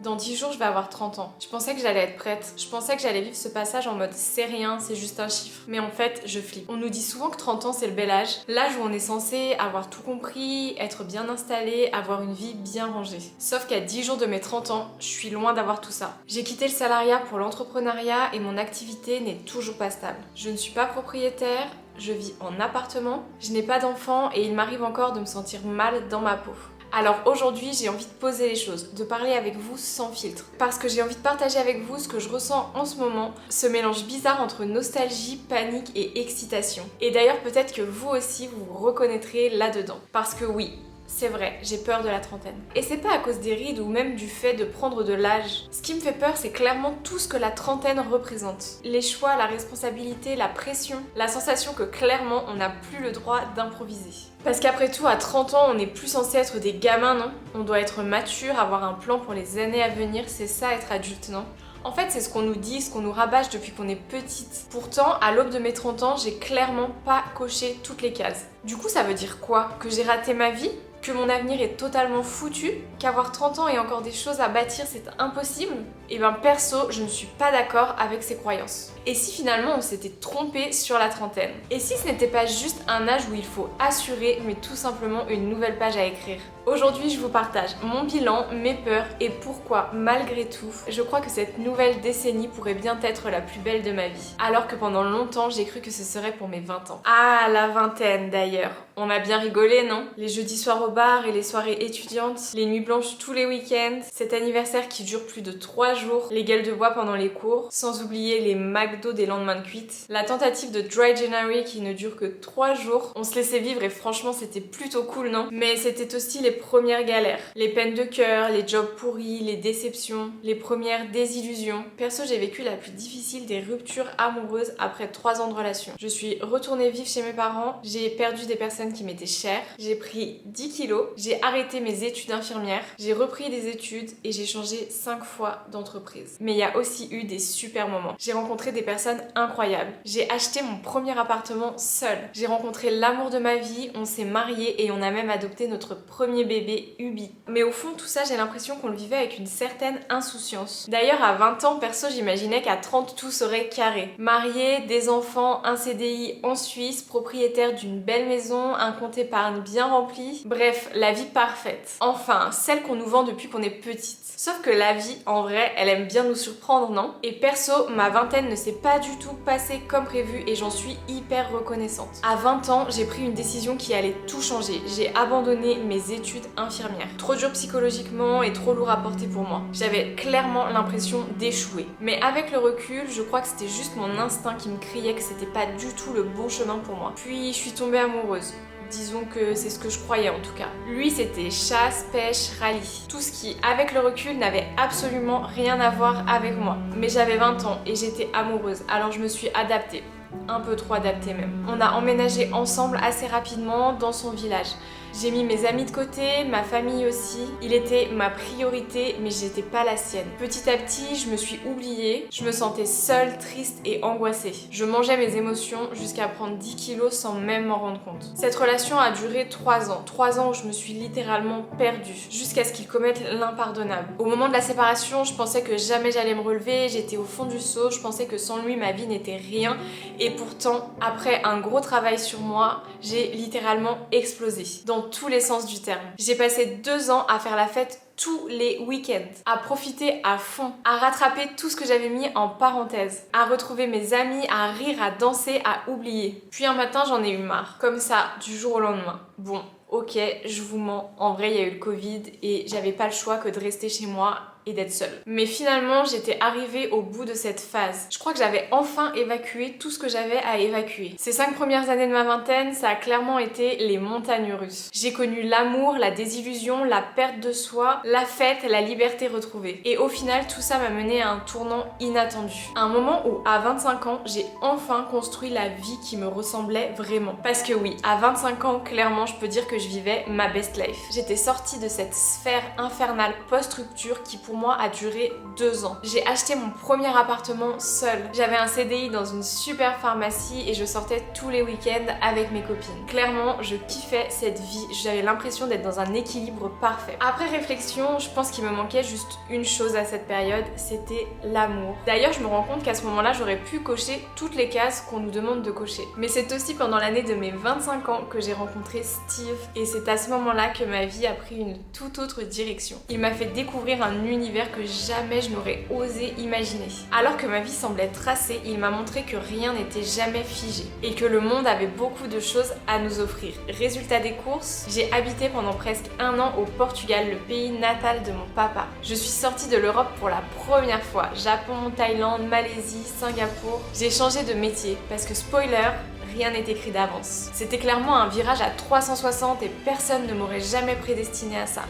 Dans 10 jours, je vais avoir 30 ans. Je pensais que j'allais être prête. Je pensais que j'allais vivre ce passage en mode c'est rien, c'est juste un chiffre. Mais en fait, je flippe. On nous dit souvent que 30 ans, c'est le bel âge. L'âge où on est censé avoir tout compris, être bien installé, avoir une vie bien rangée. Sauf qu'à 10 jours de mes 30 ans, je suis loin d'avoir tout ça. J'ai quitté le salariat pour l'entrepreneuriat et mon activité n'est toujours pas stable. Je ne suis pas propriétaire, je vis en appartement, je n'ai pas d'enfant et il m'arrive encore de me sentir mal dans ma peau. Alors aujourd'hui, j'ai envie de poser les choses, de parler avec vous sans filtre. Parce que j'ai envie de partager avec vous ce que je ressens en ce moment, ce mélange bizarre entre nostalgie, panique et excitation. Et d'ailleurs, peut-être que vous aussi, vous vous reconnaîtrez là-dedans. Parce que oui, c'est vrai, j'ai peur de la trentaine. Et c'est pas à cause des rides ou même du fait de prendre de l'âge. Ce qui me fait peur, c'est clairement tout ce que la trentaine représente. Les choix, la responsabilité, la pression, la sensation que clairement on n'a plus le droit d'improviser. Parce qu'après tout, à 30 ans, on n'est plus censé être des gamins, non? On doit être mature, avoir un plan pour les années à venir, c'est ça être adulte, non? En fait, c'est ce qu'on nous dit, ce qu'on nous rabâche depuis qu'on est petite. Pourtant, à l'aube de mes 30 ans, j'ai clairement pas coché toutes les cases. Du coup, ça veut dire quoi? Que j'ai raté ma vie? Que mon avenir est totalement foutu? Qu'avoir 30 ans et encore des choses à bâtir, c'est impossible? Et ben perso, je ne suis pas d'accord avec ces croyances. Et si finalement on s'était trompé sur la trentaine? Et si ce n'était pas juste un âge où il faut assurer, mais tout simplement une nouvelle page à écrire? Aujourd'hui, je vous partage mon bilan, mes peurs et pourquoi, malgré tout, je crois que cette nouvelle décennie pourrait bien être la plus belle de ma vie. Alors que pendant longtemps, j'ai cru que ce serait pour mes 20 ans. Ah, la vingtaine d'ailleurs. On a bien rigolé, non? Les jeudis soirs au bar et les soirées étudiantes, les nuits blanches tous les week-ends, cet anniversaire qui dure plus de 3 jours, les gueules de bois pendant les cours, sans oublier les McDo des lendemains de cuite, la tentative de Dry January qui ne dure que 3 jours. On se laissait vivre et franchement c'était plutôt cool, non? Mais c'était aussi les premières galères, les peines de cœur, les jobs pourris, les déceptions, les premières désillusions. Perso, j'ai vécu la plus difficile des ruptures amoureuses après 3 ans de relation. Je suis retournée vivre chez mes parents, j'ai perdu des personnes qui m'étaient chères, j'ai pris 10 kilos, j'ai arrêté mes études infirmières, j'ai repris des études et j'ai changé 5 fois d'entreprise. Mais il y a aussi eu des super moments. J'ai rencontré des personnes incroyables. J'ai acheté mon premier appartement seule. J'ai rencontré l'amour de ma vie, on s'est mariés et on a même adopté notre premier bébé, Ubi. Mais au fond, tout ça, j'ai l'impression qu'on le vivait avec une certaine insouciance. D'ailleurs, à 20 ans, perso, j'imaginais qu'à 30, tout serait carré. Mariée, des enfants, un CDI en Suisse, propriétaire d'une belle maison, un compte épargne bien rempli. Bref, la vie parfaite. Enfin, celle qu'on nous vend depuis qu'on est petite. Sauf que la vie, en vrai, elle aime bien nous surprendre, non? Et perso, ma vingtaine ne s'est pas du tout passée comme prévu et j'en suis hyper reconnaissante. À 20 ans, j'ai pris une décision qui allait tout changer. J'ai abandonné mes études infirmières. Trop dur psychologiquement et trop lourd à porter pour moi. J'avais clairement l'impression d'échouer. Mais avec le recul, je crois que c'était juste mon instinct qui me criait que c'était pas du tout le bon chemin pour moi. Puis je suis tombée amoureuse. Disons que c'est ce que je croyais en tout cas. Lui, c'était chasse, pêche, rallye. Tout ce qui, avec le recul, n'avait absolument rien à voir avec moi. Mais j'avais 20 ans et j'étais amoureuse, alors je me suis adaptée. Un peu trop adaptée même. On a emménagé ensemble assez rapidement dans son village. J'ai mis mes amis de côté, ma famille aussi. Il était ma priorité, mais j'étais pas la sienne. Petit à petit, je me suis oubliée. Je me sentais seule, triste et angoissée. Je mangeais mes émotions jusqu'à prendre 10 kilos sans même m'en rendre compte. Cette relation a duré 3 ans. 3 ans où je me suis littéralement perdue, jusqu'à ce qu'il commette l'impardonnable. Au moment de la séparation, je pensais que jamais j'allais me relever. J'étais au fond du seau. Je pensais que sans lui, ma vie n'était rien. Et pourtant, après un gros travail sur moi, j'ai littéralement explosé. Dans tous les sens du terme. J'ai passé 2 ans à faire la fête tous les week-ends, à profiter à fond, à rattraper tout ce que j'avais mis en parenthèse, à retrouver mes amis, à rire, à danser, à oublier. Puis un matin, j'en ai eu marre. Comme ça, du jour au lendemain. Bon, ok, je vous mens. En vrai, il y a eu le Covid et j'avais pas le choix que de rester chez moi et d'être seule. Mais finalement, j'étais arrivée au bout de cette phase. Je crois que j'avais enfin évacué tout ce que j'avais à évacuer. Ces 5 premières années de ma vingtaine, ça a clairement été les montagnes russes. J'ai connu l'amour, la désillusion, la perte de soi, la fête, la liberté retrouvée. Et au final, tout ça m'a mené à un tournant inattendu. Un moment où, à 25 ans, j'ai enfin construit la vie qui me ressemblait vraiment. Parce que oui, à 25 ans, clairement, je peux dire que je vivais ma best life. J'étais sortie de cette sphère infernale post-rupture qui pour moi a duré 2 ans. J'ai acheté mon premier appartement seule. J'avais un CDI dans une super pharmacie et je sortais tous les week-ends avec mes copines. Clairement, je kiffais cette vie. J'avais l'impression d'être dans un équilibre parfait. Après réflexion, je pense qu'il me manquait juste une chose à cette période, c'était l'amour. D'ailleurs, je me rends compte qu'à ce moment-là, j'aurais pu cocher toutes les cases qu'on nous demande de cocher. Mais c'est aussi pendant l'année de mes 25 ans que j'ai rencontré Steve et c'est à ce moment-là que ma vie a pris une toute autre direction. Il m'a fait découvrir un univers que jamais je n'aurais osé imaginer. Alors que ma vie semblait tracée, il m'a montré que rien n'était jamais figé et que le monde avait beaucoup de choses à nous offrir. Résultat des courses, j'ai habité pendant presque 1 an au Portugal, le pays natal de mon papa. Je suis sortie de l'Europe pour la première fois. Japon, Thaïlande, Malaisie, Singapour. J'ai changé de métier parce que spoiler, rien n'est écrit d'avance. C'était clairement un virage à 360 et personne ne m'aurait jamais prédestinée à ça.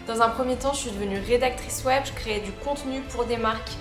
Dans un premier temps, je suis devenue rédactrice web, je créais du contenu pour des marques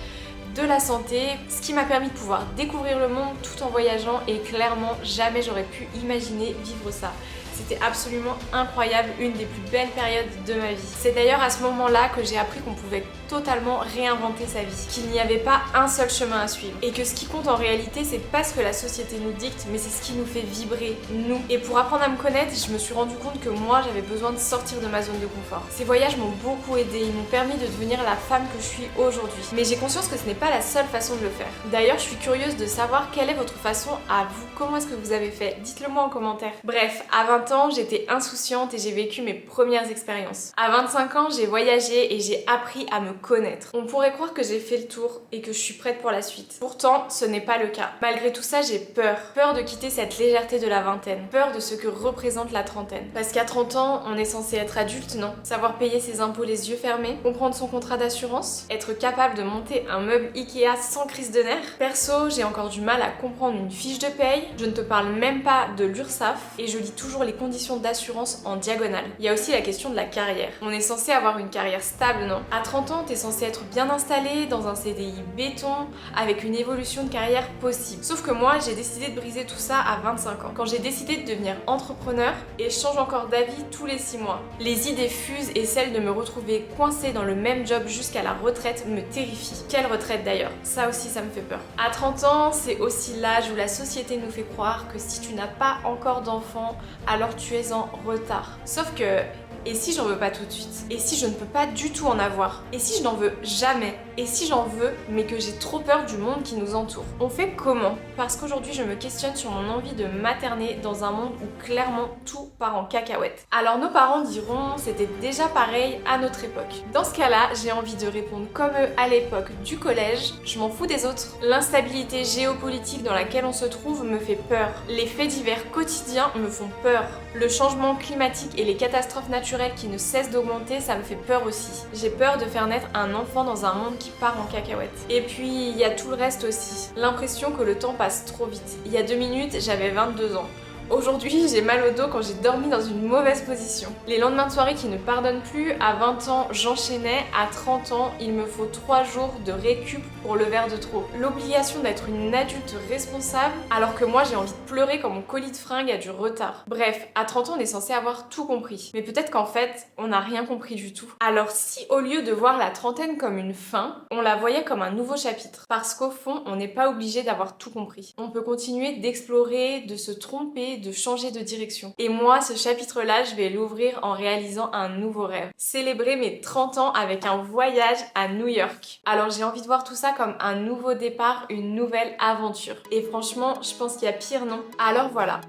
de la santé, ce qui m'a permis de pouvoir découvrir le monde tout en voyageant et clairement jamais j'aurais pu imaginer vivre ça. C'était absolument incroyable, une des plus belles périodes de ma vie. C'est d'ailleurs à ce moment-là que j'ai appris qu'on pouvait totalement réinventer sa vie, qu'il n'y avait pas un seul chemin à suivre et que ce qui compte en réalité c'est pas ce que la société nous dicte mais c'est ce qui nous fait vibrer, nous. Et pour apprendre à me connaître, je me suis rendu compte que moi j'avais besoin de sortir de ma zone de confort. Ces voyages m'ont beaucoup aidée, ils m'ont permis de devenir la femme que je suis aujourd'hui. Mais j'ai conscience que ce n'est pas la seule façon de le faire. D'ailleurs, je suis curieuse de savoir quelle est votre façon à vous, comment est-ce que vous avez fait? Dites-le moi en commentaire. Bref, à 20 ans, j'étais insouciante et j'ai vécu mes premières expériences. À 25 ans, j'ai voyagé et j'ai appris à me connaître. On pourrait croire que j'ai fait le tour et que je suis prête pour la suite. Pourtant, ce n'est pas le cas. Malgré tout ça, j'ai peur. Peur de quitter cette légèreté de la vingtaine. Peur de ce que représente la trentaine. Parce qu'à 30 ans, on est censé être adulte, non? Savoir payer ses impôts les yeux fermés, comprendre son contrat d'assurance, être capable de monter un meuble Ikea sans crise de nerfs. Perso, j'ai encore du mal à comprendre une fiche de paye. Je ne te parle même pas de l'URSSAF et je lis toujours les conditions d'assurance en diagonale. Il y a aussi la question de la carrière. On est censé avoir une carrière stable, non? À 30 ans, t'es censé être bien installé dans un CDI béton avec une évolution de carrière possible. Sauf que moi, j'ai décidé de briser tout ça à 25 ans. Quand j'ai décidé de devenir entrepreneur et je change encore d'avis tous les 6 mois. Les idées fusent et celle de me retrouver coincée dans le même job jusqu'à la retraite me terrifie. Quelle retraite d'ailleurs? Ça aussi, ça me fait peur. À 30 ans, c'est aussi l'âge où la société nous fait croire que si tu n'as pas encore d'enfant, alors tu es en retard. Sauf que, et si j'en veux pas tout de suite? Et si je ne peux pas du tout en avoir? Et si je n'en veux jamais? Et si j'en veux, mais que j'ai trop peur du monde qui nous entoure? On fait comment? Parce qu'aujourd'hui, je me questionne sur mon envie de materner dans un monde où clairement tout part en cacahuète. Alors nos parents diront, c'était déjà pareil à notre époque. Dans ce cas-là, j'ai envie de répondre comme eux à l'époque du collège, je m'en fous des autres. L'instabilité géopolitique dans laquelle on se trouve me fait peur. Les faits divers quotidiens me font peur. Le changement climatique et les catastrophes naturelles qui ne cessent d'augmenter, ça me fait peur aussi. J'ai peur de faire naître un enfant dans un monde qui part en cacahuète. Et puis, il y a tout le reste aussi. L'impression que le temps passe trop vite. Il y a 2 minutes, j'avais 22 ans. Aujourd'hui, j'ai mal au dos quand j'ai dormi dans une mauvaise position. Les lendemains de soirée qui ne pardonnent plus, à 20 ans, j'enchaînais, à 30 ans, il me faut 3 jours de récup pour le verre de trop. L'obligation d'être une adulte responsable, alors que moi j'ai envie de pleurer quand mon colis de fringues a du retard. Bref, à 30 ans, on est censé avoir tout compris. Mais peut-être qu'en fait, on n'a rien compris du tout. Alors si au lieu de voir la trentaine comme une fin, on la voyait comme un nouveau chapitre. Parce qu'au fond, on n'est pas obligé d'avoir tout compris. On peut continuer d'explorer, de se tromper, de changer de direction. Et moi, ce chapitre-là, je vais l'ouvrir en réalisant un nouveau rêve. Célébrer mes 30 ans avec un voyage à New York. Alors j'ai envie de voir tout ça comme un nouveau départ, une nouvelle aventure. Et franchement, je pense qu'il y a pire, non? Alors voilà.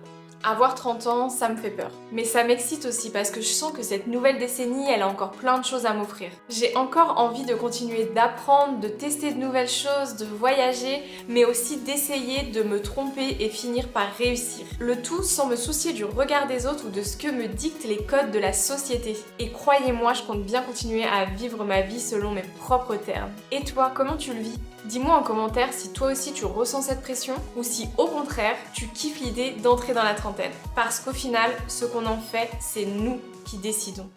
Avoir 30 ans, ça me fait peur. Mais ça m'excite aussi parce que je sens que cette nouvelle décennie, elle a encore plein de choses à m'offrir. J'ai encore envie de continuer d'apprendre, de tester de nouvelles choses, de voyager, mais aussi d'essayer de me tromper et finir par réussir. Le tout sans me soucier du regard des autres ou de ce que me dictent les codes de la société. Et croyez-moi, je compte bien continuer à vivre ma vie selon mes propres termes. Et toi, comment tu le vis? Dis-moi en commentaire si toi aussi tu ressens cette pression ou si au contraire tu kiffes l'idée d'entrer dans la trentaine. Parce qu'au final, ce qu'on en fait, c'est nous qui décidons.